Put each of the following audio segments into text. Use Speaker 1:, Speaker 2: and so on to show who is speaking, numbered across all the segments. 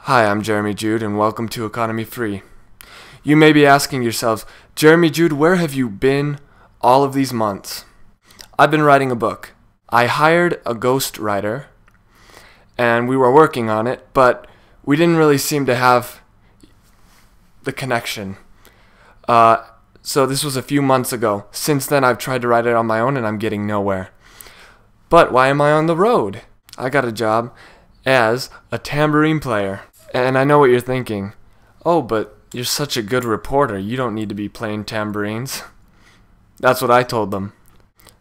Speaker 1: Hi, I'm Jeremy Jude, and welcome to EconomyFree. You may be asking yourselves, Jeremy Jude, where have you been all of these months? I've been writing a book. I hired a ghostwriter, and we were working on it, but we didn't really seem to have the connection. So this was a few months ago. Since then, I've tried to write it on my own, and I'm getting nowhere. But why am I on the road? I got a job as a tambourine player. And I know what you're thinking. Oh, but you're such a good reporter. You don't need to be playing tambourines. That's what I told them.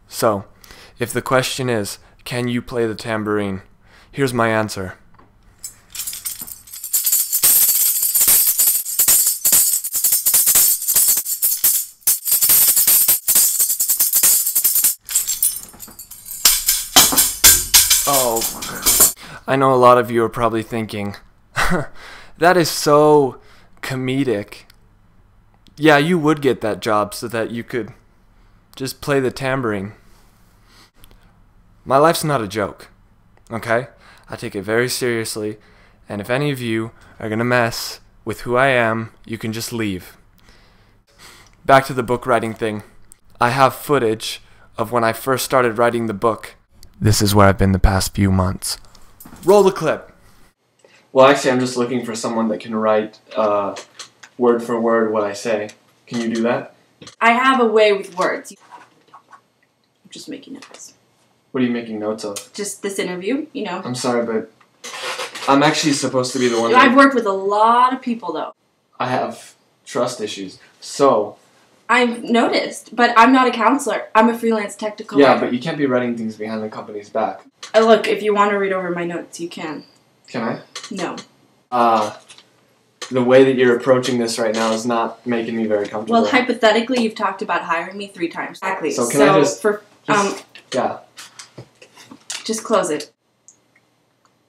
Speaker 1: So, if the question is, can you play the tambourine? Here's my answer. Oh, I know a lot of you are probably thinking, that is so comedic. Yeah, you would get that job so that you could just play the tambourine. My life's not a joke, okay? I take it very seriously, and if any of you are gonna mess with who I am, you can just leave. Back to the book writing thing. I have footage of when I first started writing the book. This is where I've been the past few months. Roll the clip. Well, actually, I'm just looking for someone that can write word for word what I say. Can you do that?
Speaker 2: I have a way with words. I'm just making notes.
Speaker 1: What are you making notes of?
Speaker 2: Just this interview, you know.
Speaker 1: I'm sorry, but I'm actually supposed to be the one
Speaker 2: I've worked with a lot of people, though.
Speaker 1: I have trust issues, so...
Speaker 2: I've noticed, but I'm not a counselor. I'm a freelance technical
Speaker 1: Yeah,
Speaker 2: writer.
Speaker 1: but you can't be writing things behind the company's back.
Speaker 2: Look, if you want to read over my notes, you can.
Speaker 1: Can I?
Speaker 2: No.
Speaker 1: The way that you're approaching this right now is not making me very comfortable.
Speaker 2: Well, hypothetically, you've talked about hiring me 3 times. Exactly.
Speaker 1: So can I just...
Speaker 2: Yeah. Just close it.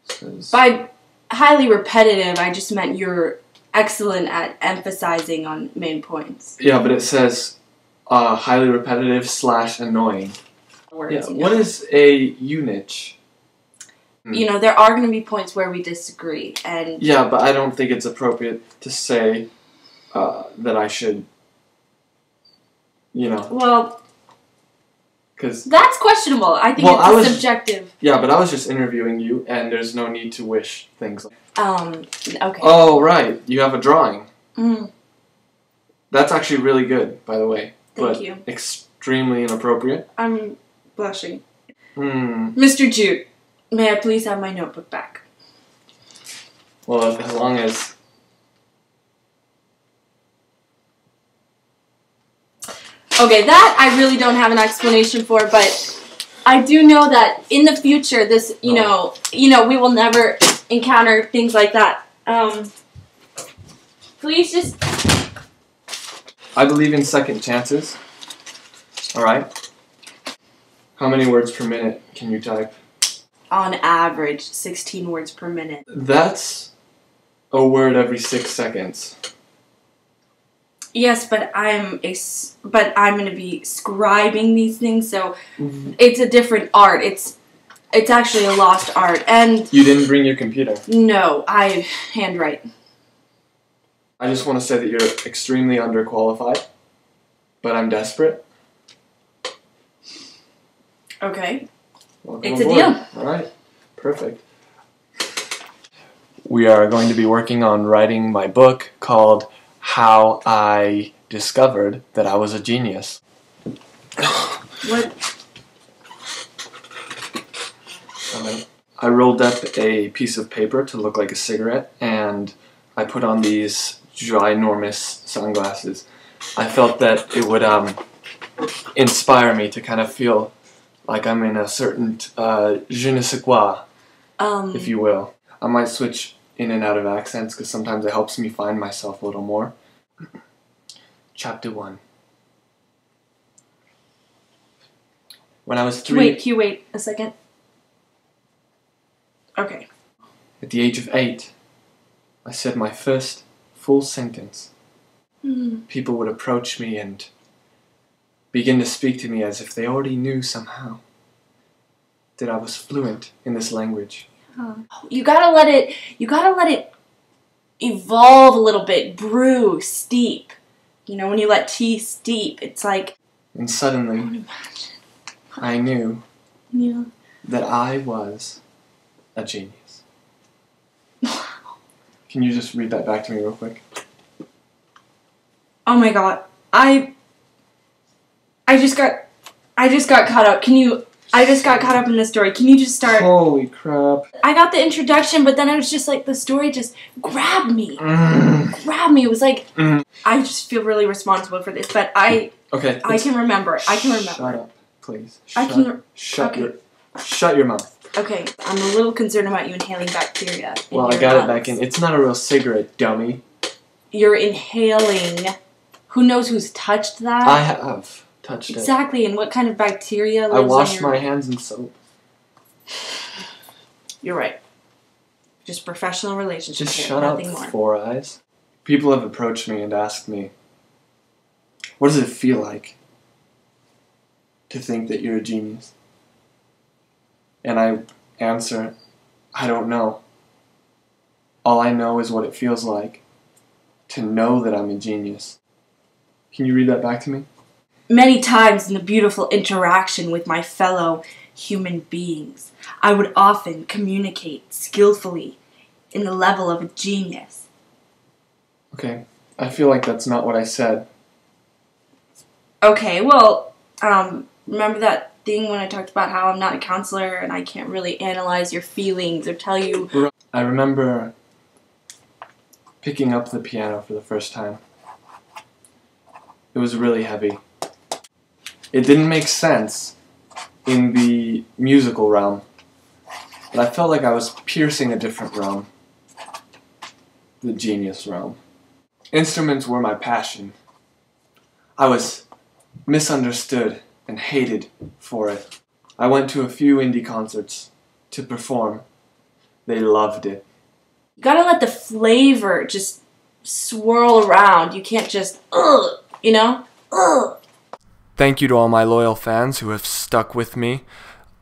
Speaker 1: Says...
Speaker 2: By highly repetitive, I just meant you're excellent at emphasizing on main points.
Speaker 1: Yeah, but it says highly repetitive / annoying.
Speaker 2: Words,
Speaker 1: Yeah.
Speaker 2: you know.
Speaker 1: What is a unich?
Speaker 2: You know, there are going to be points where we disagree, and...
Speaker 1: Yeah, but I don't think it's appropriate to say that I should, you know...
Speaker 2: Well...
Speaker 1: Because...
Speaker 2: That's questionable. I think it's subjective.
Speaker 1: Yeah, but I was just interviewing you, and there's no need to wish things like...
Speaker 2: Okay.
Speaker 1: Oh, right. You have a drawing.
Speaker 2: Mm.
Speaker 1: That's actually really good, by the way.
Speaker 2: Thank you.
Speaker 1: Extremely inappropriate.
Speaker 2: I'm blushing.
Speaker 1: Hmm.
Speaker 2: Mr. Jude, may I please have my notebook back?
Speaker 1: Well, as long as...
Speaker 2: Okay, that I really don't have an explanation for, but I do know that in the future, this, you know, we will never encounter things like that. Please just...
Speaker 1: I believe in second chances. Alright? How many words per minute can you type?
Speaker 2: On average, 16 words per minute.
Speaker 1: That's a word every 6 seconds.
Speaker 2: Yes, but I'm going to be scribing these things, so it's a different art. It's actually a lost art, and...
Speaker 1: You didn't bring your computer.
Speaker 2: No, I handwrite.
Speaker 1: I just want to say that you're extremely underqualified, but I'm desperate.
Speaker 2: Okay.
Speaker 1: Welcome
Speaker 2: It's a
Speaker 1: aboard.
Speaker 2: deal.
Speaker 1: Alright, perfect. We are going to be working on writing my book called How I Discovered That I Was a Genius.
Speaker 2: What?
Speaker 1: I rolled up a piece of paper to look like a cigarette, and I put on these ginormous sunglasses. I felt that it would inspire me to kind of feel like I'm in a certain je ne sais quoi, if you will. I might switch in and out of accents because sometimes it helps me find myself a little more. Chapter 1. When I was 3...
Speaker 2: Can you wait a second? Okay.
Speaker 1: At the age of 8, I said my first full sentence. People would approach me and begin to speak to me as if they already knew somehow that I was fluent in this language.
Speaker 2: You gotta let it evolve a little bit, brew, steep. You know, when you let tea steep, it's like...
Speaker 1: And suddenly,
Speaker 2: imagine.
Speaker 1: I knew
Speaker 2: Yeah.
Speaker 1: that I was a genius. Can you just read that back to me real quick?
Speaker 2: Oh my god. I just got caught up. I just got caught up in this story. Can you just start?
Speaker 1: Holy crap.
Speaker 2: I got the introduction, but then I was just like, the story just grabbed me. Grabbed me. It was like, I just feel really responsible for this, but I can remember it. I can remember.
Speaker 1: Shut up, please. Shut your mouth.
Speaker 2: Okay, I'm a little concerned about you inhaling bacteria.
Speaker 1: Well, I got it back in. It's not a real cigarette, dummy.
Speaker 2: You're inhaling. Who knows who's touched that?
Speaker 1: I have touched it.
Speaker 2: Exactly, and what kind of bacteria lives
Speaker 1: I washed
Speaker 2: in your...
Speaker 1: my hands in soap.
Speaker 2: You're right. Just professional relationship.
Speaker 1: Just
Speaker 2: here,
Speaker 1: shut up,
Speaker 2: nothing more.
Speaker 1: Four Eyes. People have approached me and asked me, what does it feel like to think that you're a genius? And I answer, I don't know. All I know is what it feels like to know that I'm a genius. Can you read that back to me?
Speaker 2: Many times in the beautiful interaction with my fellow human beings, I would often communicate skillfully in the level of a genius.
Speaker 1: Okay, I feel like that's not what I said.
Speaker 2: Okay, well, remember that thing when I talked about how I'm not a counselor and I can't really analyze your feelings or tell you...
Speaker 1: I remember picking up the piano for the first time. It was really heavy. It didn't make sense in the musical realm, but I felt like I was piercing a different realm. The genius realm. Instruments were my passion. I was misunderstood and hated for it. I went to a few indie concerts to perform. They loved it.
Speaker 2: You gotta let the flavor just swirl around. You can't just, you know?
Speaker 1: Thank you to all my loyal fans who have stuck with me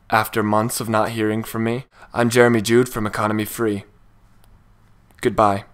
Speaker 1: after months of not hearing from me. I'm Jude from EconomyFree. Goodbye.